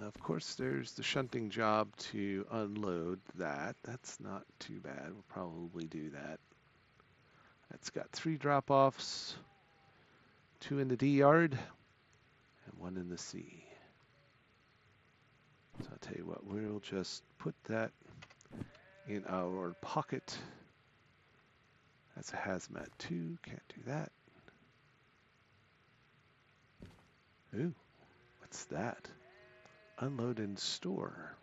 Of course, there's the shunting job to unload that. That's not too bad. We'll probably do that. That's got 3 drop-offs, 2 in the D yard, and 1 in the C. So I'll tell you what, we'll just put that in our pocket. That's a hazmat 2, can't do that. Ooh, what's that? Unload and store.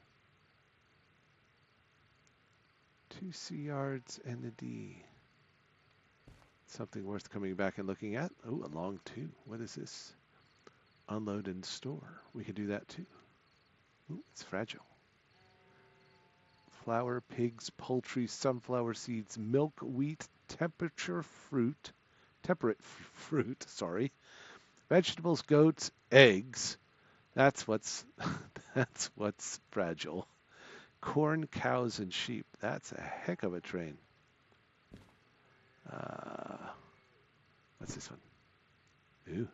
2 C yards and a D. Something worth coming back and looking at. Oh, a long 2. What is this? Unload and store. We could do that too. Ooh, it's fragile. Flour, pigs, poultry, sunflower seeds, milk, wheat, temperate fruit, sorry. Vegetables, goats, eggs. That's what's that's what's fragile. Corn, cows, and sheep. That's a heck of a train. What's this one? Ooh.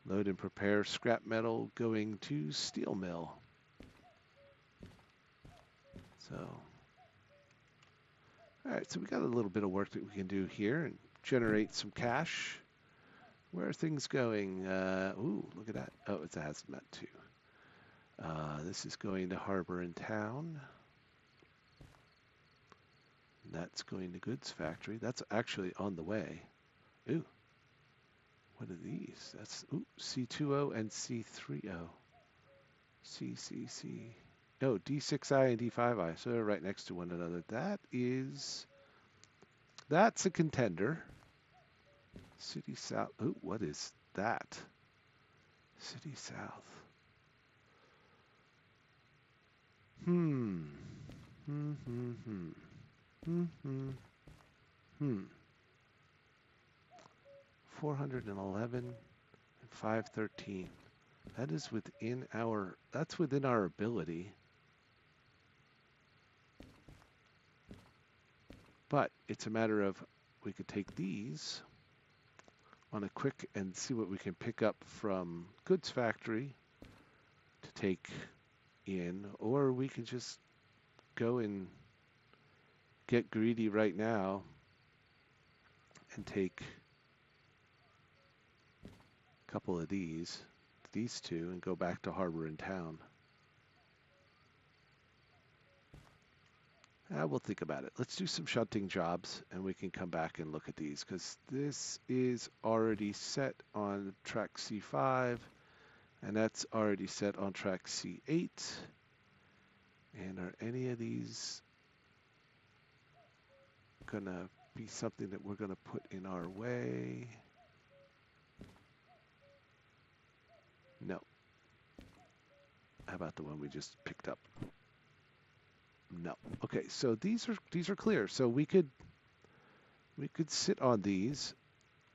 Load and prepare scrap metal going to steel mill. So, all right, so we got a little bit of work that we can do here and generate some cash. Where are things going? Ooh, look at that. Oh, it's a hazmat too. This is going to Harbor and Town. That's going to Goods Factory. That's actually on the way. Ooh, what are these? That's ooh, C20 and C30. C. No, D6I and D5I. So they're right next to one another. That's a contender. City South. Ooh, what is that? City South. Hmm. 411 and 513. That's within our ability. But it's a matter of we could take these on a quick and see what we can pick up from Goods Factory to take in, or we could just go and get greedy right now and take a couple of these 2, and go back to Harbor and Town. We'll think about it. Let's do some shunting jobs and we can come back and look at these, because this is already set on track C5 and that's already set on track C8. And are any of these gonna be something that we're gonna put in our way? No. How about the one we just picked up? No. Okay, so these are clear. So we could sit on these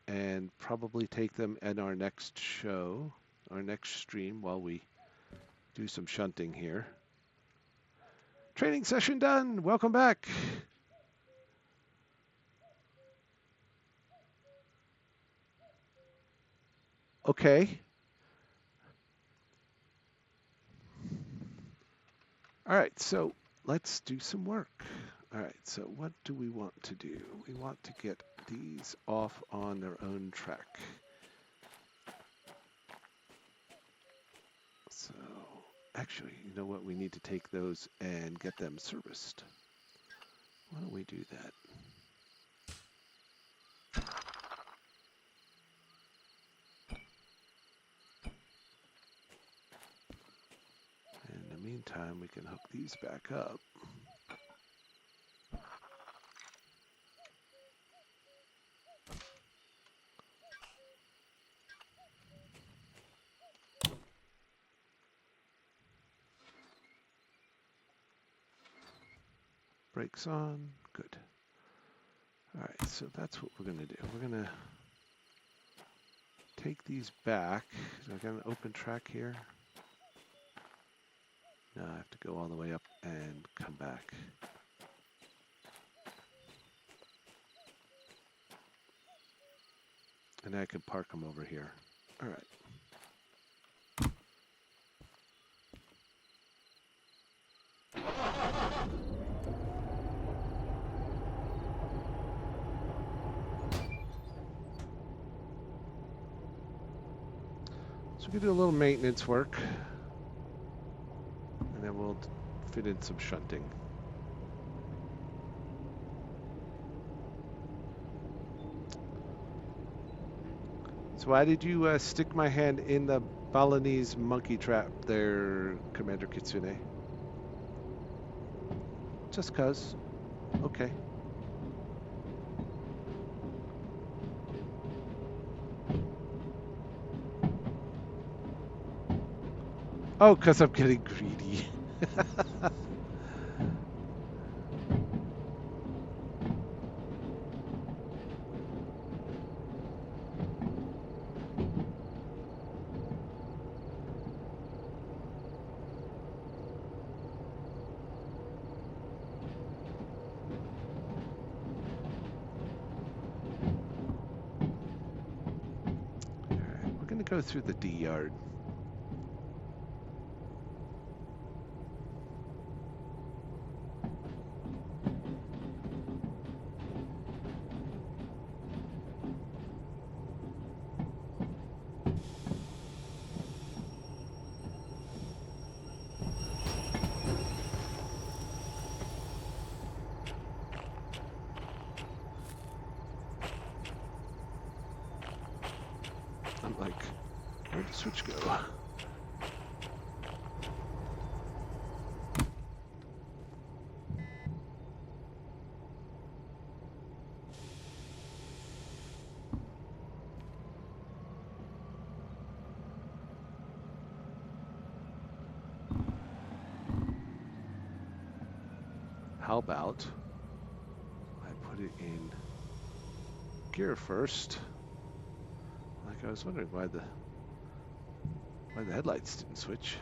and probably take them in our next show, our next stream, while we do some shunting here. Training session done. Welcome back. Okay. All right, so let's do some work. All right, so what do we want to do? We want to get these off on their own track. So actually, you know what? We need to take those and get them serviced. Why don't we do that? In the meantime, we can hook these back up. Brakes on, good. All right, so that's what we're gonna do. We're gonna take these back. So I got an open track here. Now I have to go all the way up and come back. And I can park them over here. All right. So we can do a little maintenance work, and then we'll fit in some shunting. So why did you stick my hand in the Balinese monkey trap there, Commander Kitsune? Just 'cause. Okay. Oh, 'cause I'm getting greedy. All right, we're gonna go through the D yard. I'm like, where'd the switch go? How about I put it in gear first? Like I was wondering why the headlights didn't switch.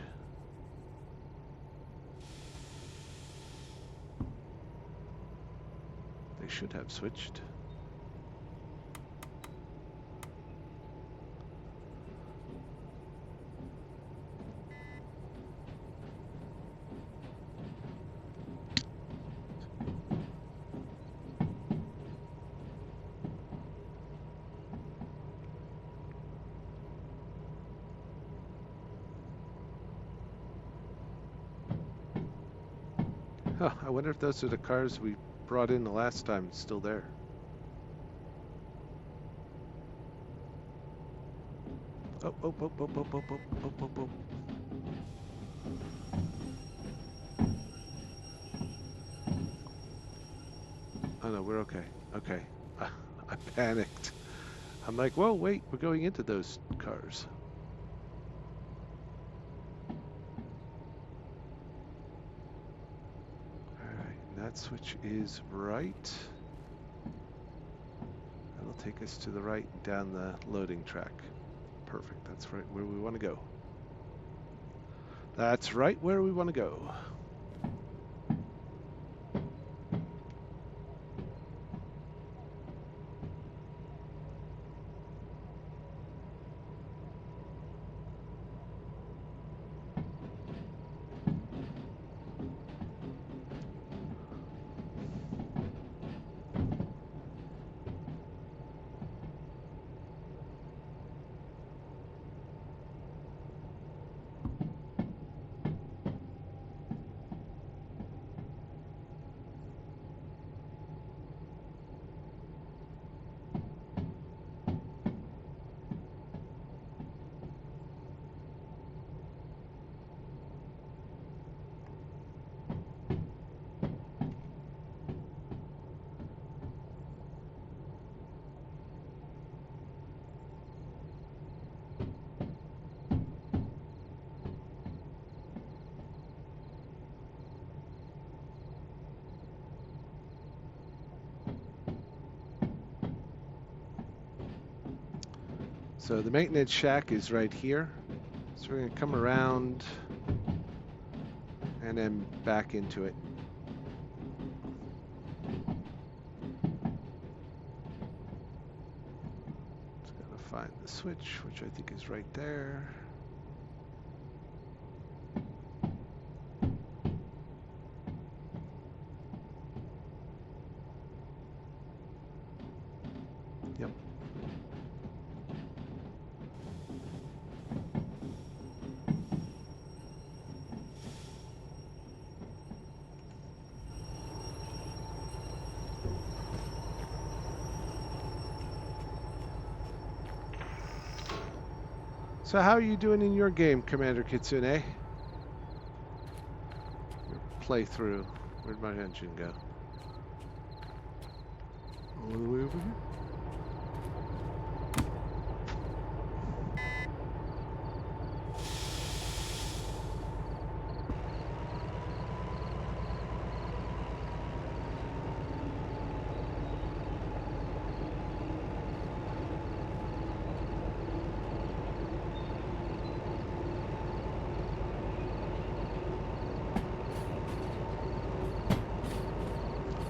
They should have switched. Huh, I wonder if those are the cars we brought in the last time still there. Oh, oh, oh, oh, oh, oh, oh, oh, oh, oh. Oh no, we're okay. Okay. I panicked. I'm like, whoa, wait, we're going into those cars. Alright, and that switch is right. That'll take us to the right down the loading track. Perfect, that's right where we want to go. That's right where we want to go. So the maintenance shack is right here. So we're going to come around and then back into it. Just got to find the switch, which I think is right there. Yep. So how are you doing in your game, Commander Kitsune? Your playthrough. Where'd my engine go? All the way over here?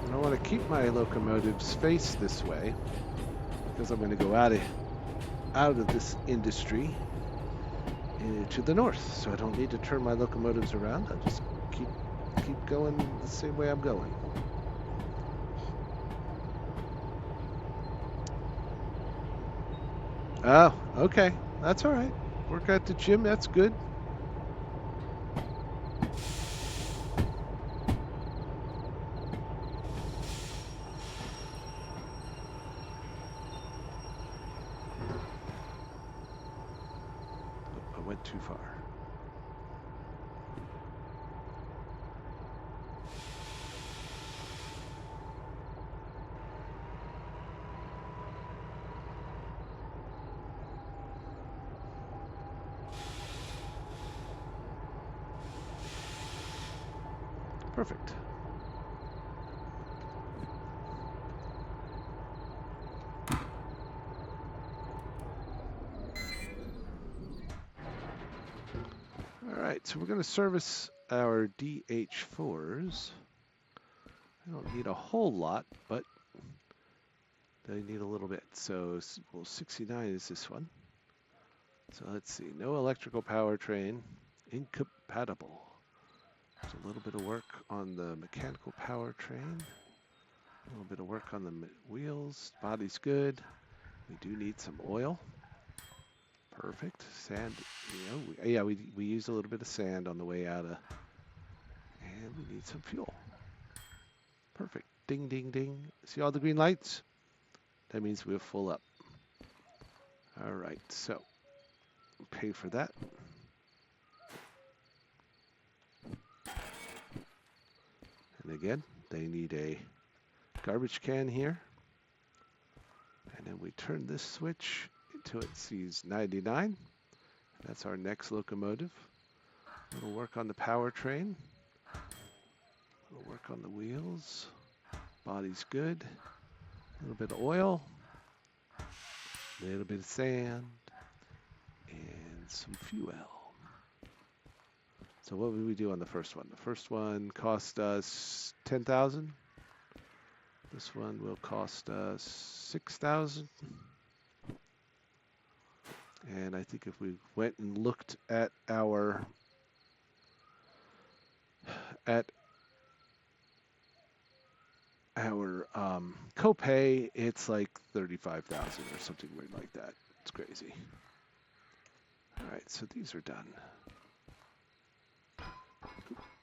I want to keep my locomotives face this way because I'm going to go out of this industry to the north, so I don't need to turn my locomotives around. I'll just keep going the same way I'm going. Oh, okay. That's all right. Work at the gym, that's good. I went too far. Perfect. All right, so we're going to service our DH4s. I don't need a whole lot, but they need a little bit. So, well, 69 is this one. So let's see, no electrical powertrain, incompatible. There's a little bit of work on the mechanical powertrain, a little bit of work on the wheels, body's good. We do need some oil. Perfect. Sand, we used a little bit of sand on the way out of, and we need some fuel. Perfect. Ding, ding, ding. See all the green lights? That means we're full up. All right, so we'll pay for that. And again, they need a garbage can here. And then we turn this switch until it sees 99. That's our next locomotive. A little work on the powertrain. A little work on the wheels. Body's good. A little bit of oil. A little bit of sand. And some fuel. So what would we do on the first one? The first one cost us 10,000. This one will cost us 6,000. And I think if we went and looked at our copay, it's like 35,000 or something weird like that. It's crazy. All right, so these are done.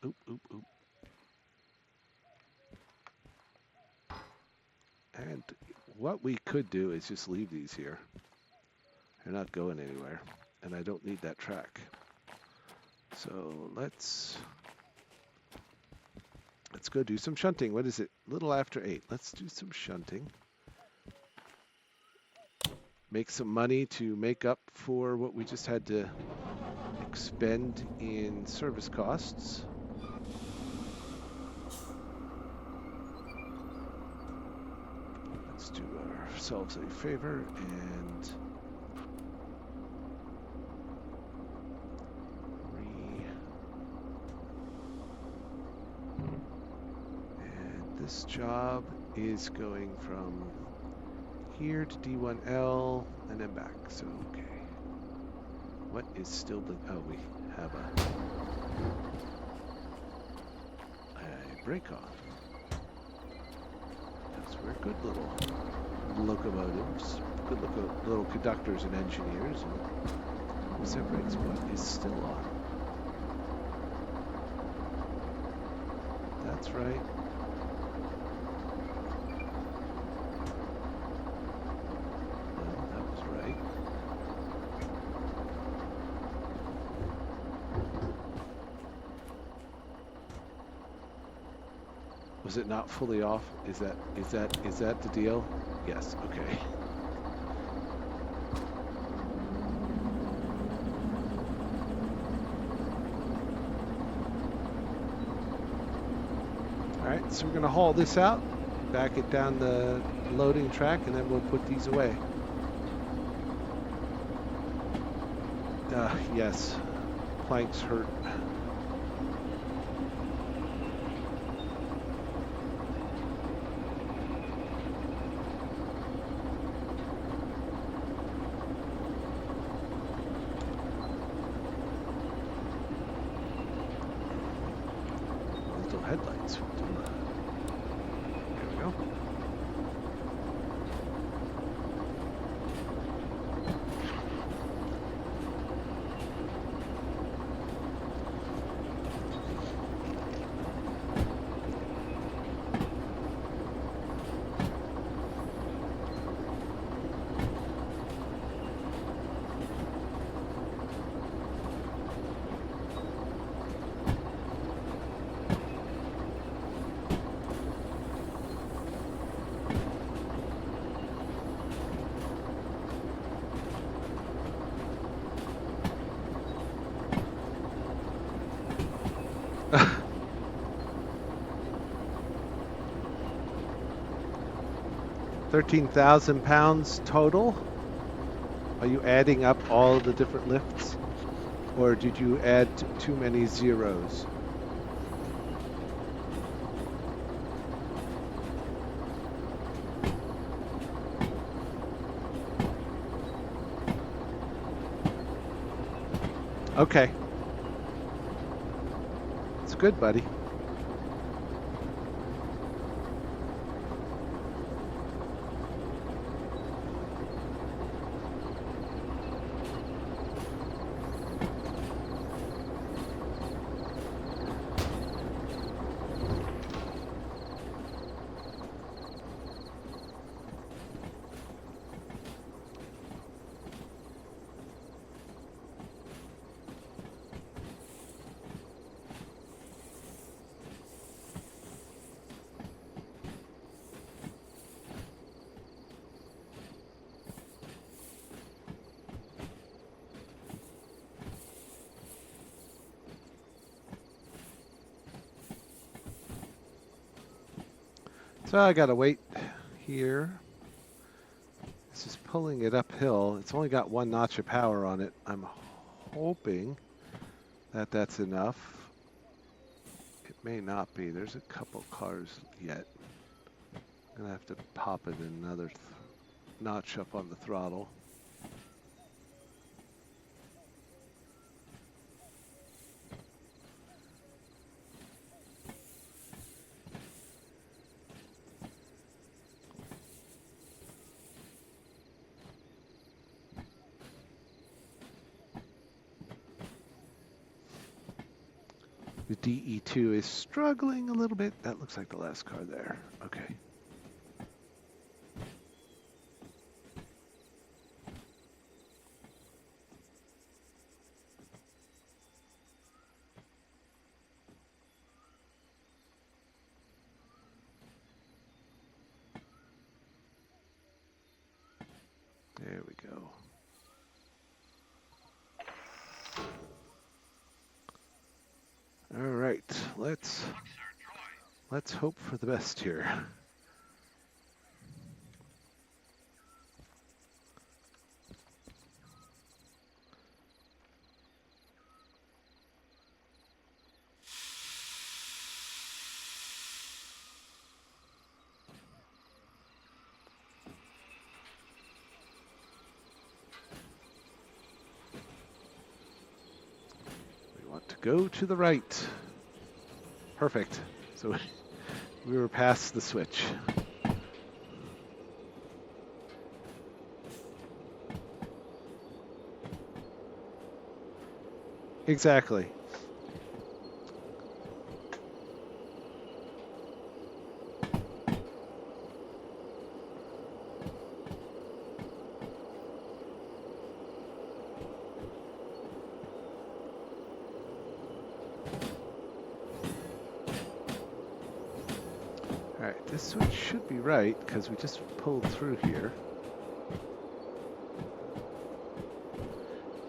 Oop, oop, oop. And what we could do is just leave these here. They're not going anywhere, and I don't need that track. So let's go do some shunting. What is it? A little after 8. Let's do some shunting. Make some money to make up for what we just had to expend in service costs. Let's do ourselves a favor and this job is going from here to D1L and then back. So, okay. What is still the... Oh, we have a break on. Yes, we're good little locomotives. Good little conductors and engineers. And who separates what is still on? That's right. Was it not fully off? Is that the deal? Yes. Okay. All right. So we're gonna haul this out, back it down the loading track, and then we'll put these away. Yes. Planks hurt. Little headlights. There we go. £13,000 total. Are you adding up all the different lifts, or did you add too many zeros? Okay. It's good, buddy. So I gotta wait here. This is pulling it uphill. It's only got 1 notch of power on it. I'm hoping that that's enough. It may not be. There's a couple cars yet. I'm gonna have to pop it another notch up on the throttle. The DE2 is struggling a little bit. That looks like the last car there. Okay. There we go. All right, let's hope for the best here. We want to go to the right. Perfect. So we were past the switch. Exactly. Alright, this switch should be right, because we just pulled through here.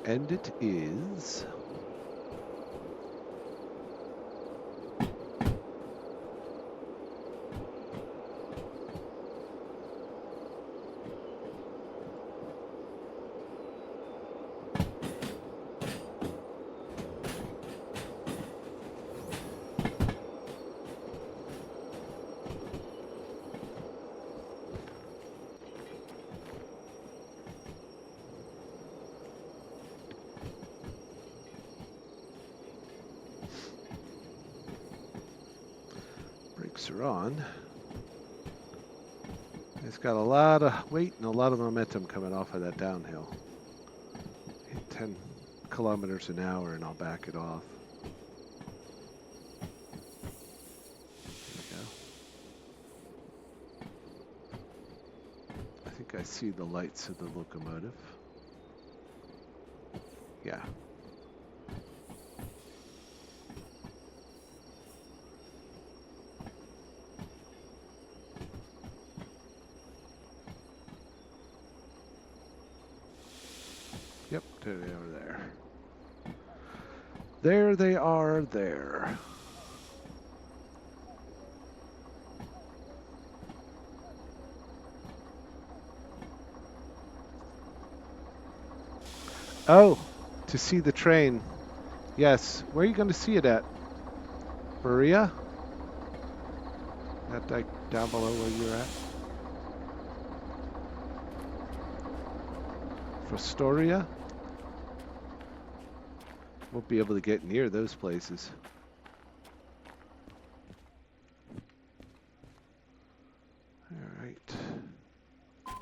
And it is. Brakes are on. It's got a lot of weight and a lot of momentum coming off of that downhill. Hit 10 kilometers an hour and I'll back it off. There we go. I think I see the lights of the locomotive. Yeah. Yep, there they are there. There they are there. Oh, to see the train. Yes. Where are you going to see it at? Berea? That like down below where you're at? Fostoria? Won't be able to get near those places. All right. All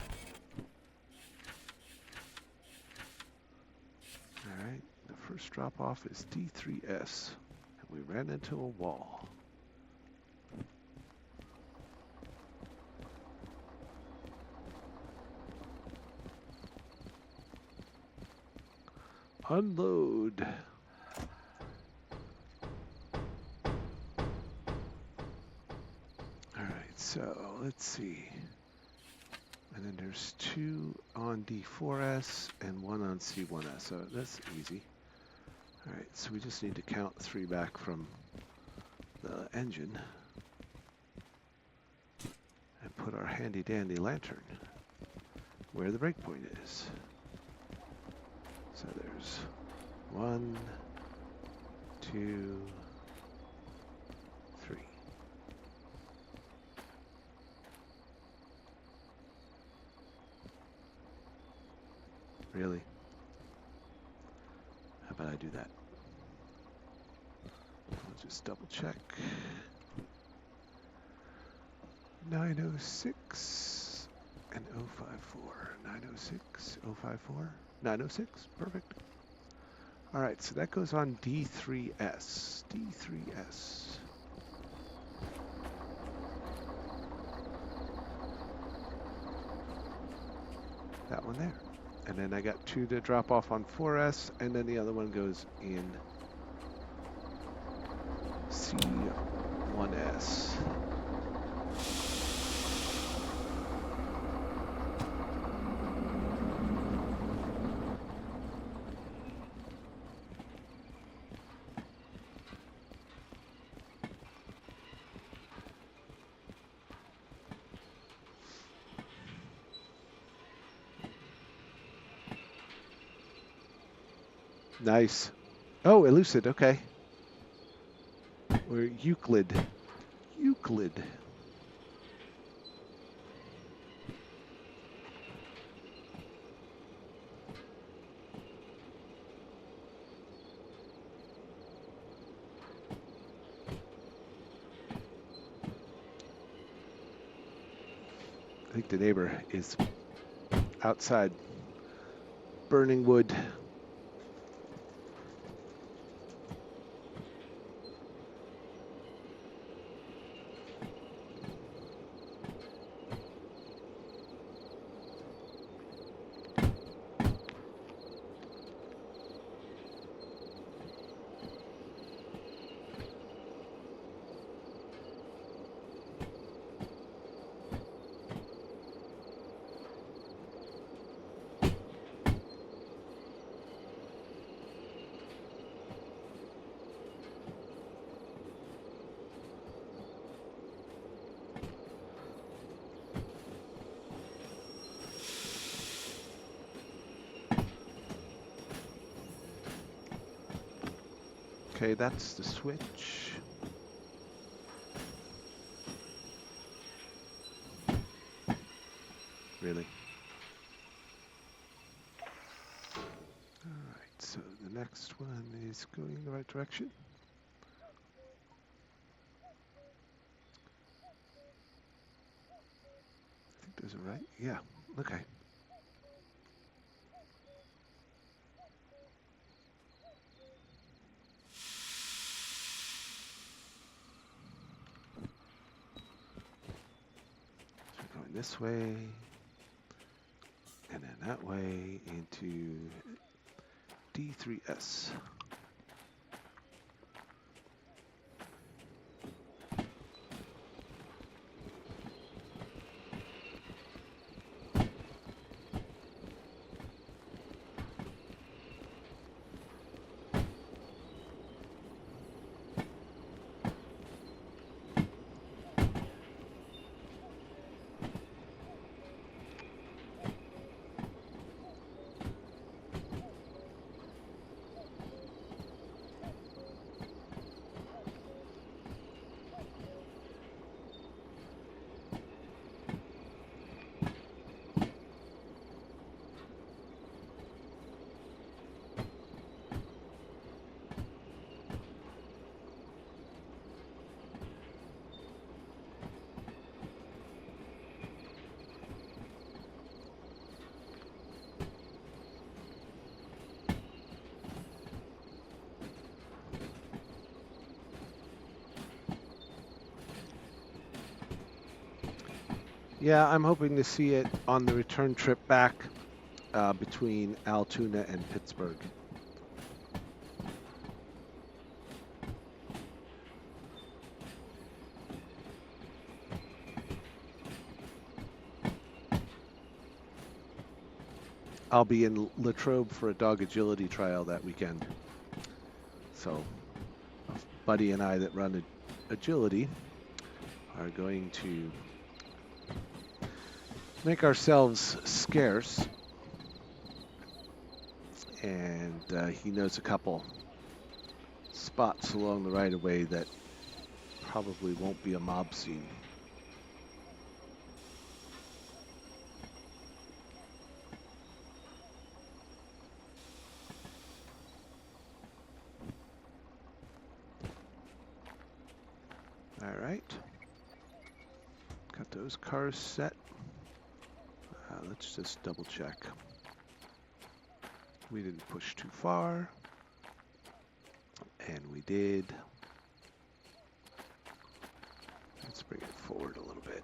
right. The first drop off is D3S. And we ran into a wall. Unload. All right, so let's see. And then there's 2 on D4S and 1 on C1S, so that's easy. All right, so we just need to count 3 back from the engine and put our handy dandy lantern where the breakpoint is. So there's 1, 2, 3. Really? How about I do that? I'll just double check. 906 and 054. 906, 054, 906. Perfect. All right, so that goes on D3S. D3S. That one there. And then I got 2 to drop off on 4S, and then the other one goes in C1S. Nice. Oh, Elucid, okay. Or Euclid. Euclid. I think the neighbor is outside burning wood. Okay, that's the switch. Really? Alright, so the next one is going in the right direction. I think those are right. Yeah, okay. So we're going this way, and then that way into D3S. Yeah, I'm hoping to see it on the return trip back between Altoona and Pittsburgh. I'll be in Latrobe for a dog agility trial that weekend. So, a buddy and I that run agility are going to make ourselves scarce. And he knows a couple spots along the right of way that probably won't be a mob scene. All right. Got those cars set. Let's just double check. We didn't push too far. And we did. Let's bring it forward a little bit.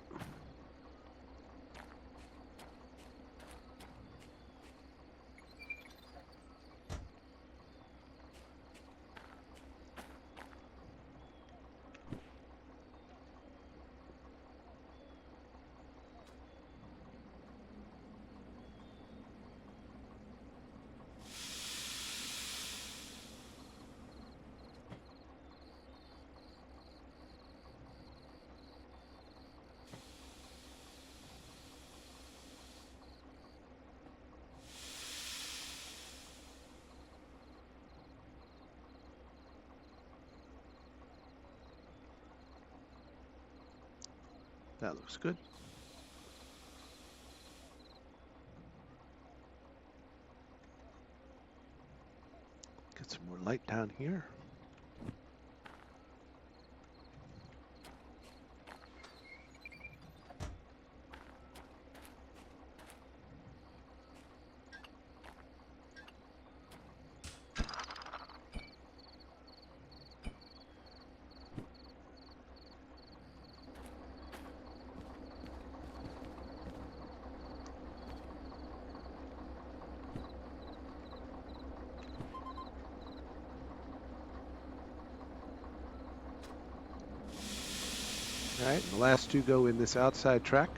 That looks good. Get some more light down here. All right, the last two go in this outside track.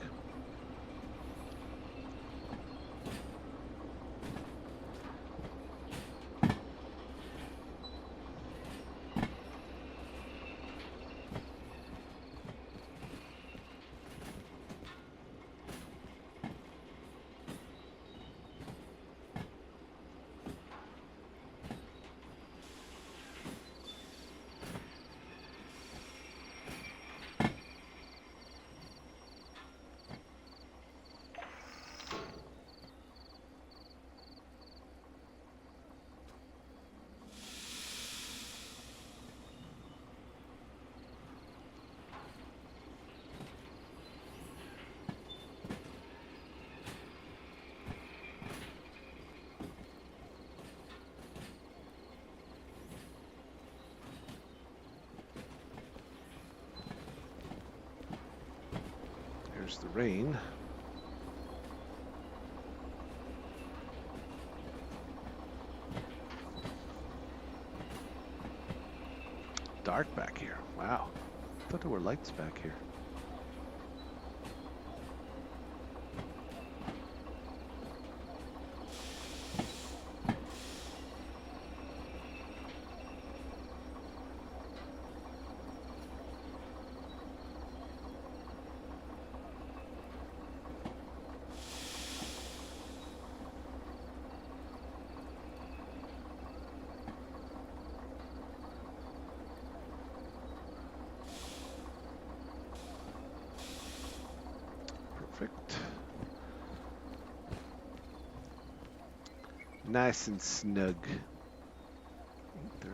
There's the rain. Dark back here. Wow. I thought there were lights back here. Perfect. Nice and snug. 8:30.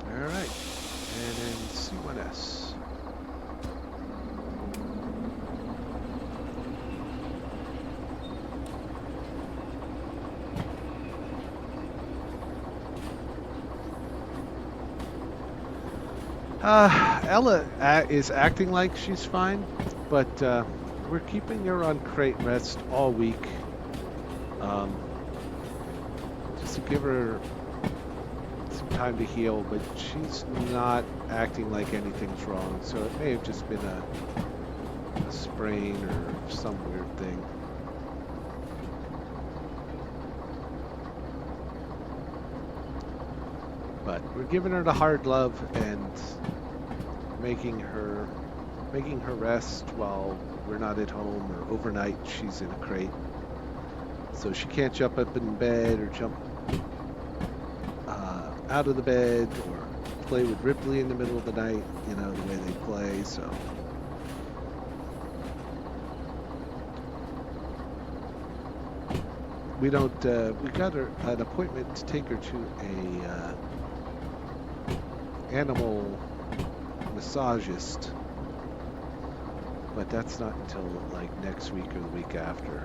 All right, and then C1S. Ella is acting like she's fine, but we're keeping her on crate rest all week, just to give her some time to heal, but she's not acting like anything's wrong, so it may have just been a sprain or some weird thing. But we're giving her the hard love and making her rest while we're not at home, or overnight she's in a crate. So she can't jump up in bed or jump out of the bed or play with Ripley in the middle of the night, you know, the way they play, so. We don't, we got her an appointment to take her to a animal massagist, but that's not until like next week or the week after.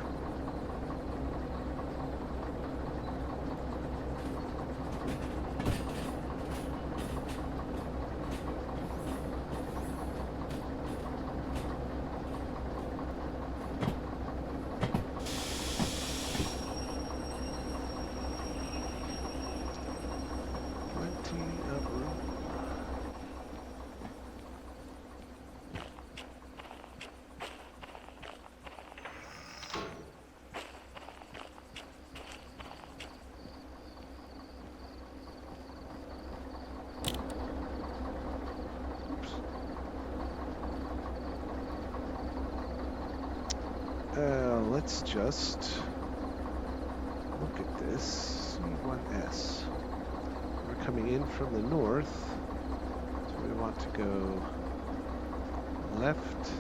Let's just look at this C1S. We're coming in from the north, so we want to go left,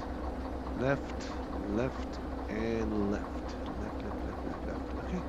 left, left, and left. Left, left, left, left, left. Okay.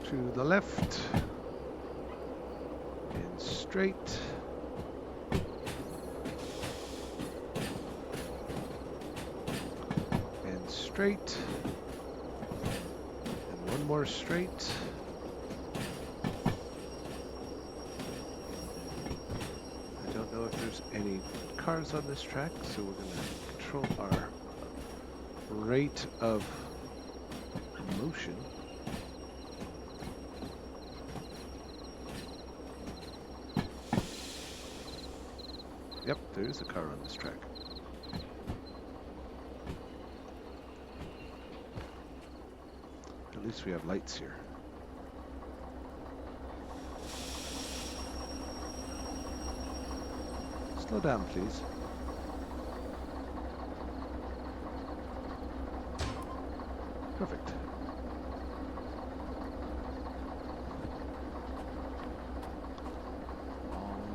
To the left and straight, and straight, and one more straight. I don't know if there's any cars on this track, so we're going to control our rate of motion. Yep, there is a car on this track. At least we have lights here. Slow down, please. Perfect.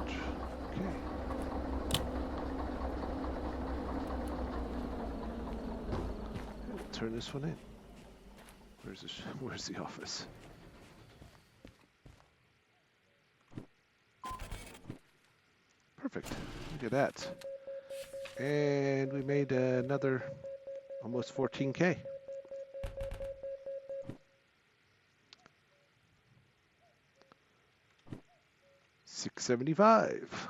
Okay. We'll turn this one in. Where's the office? Perfect. Look at that. And we made another almost 14K. 675.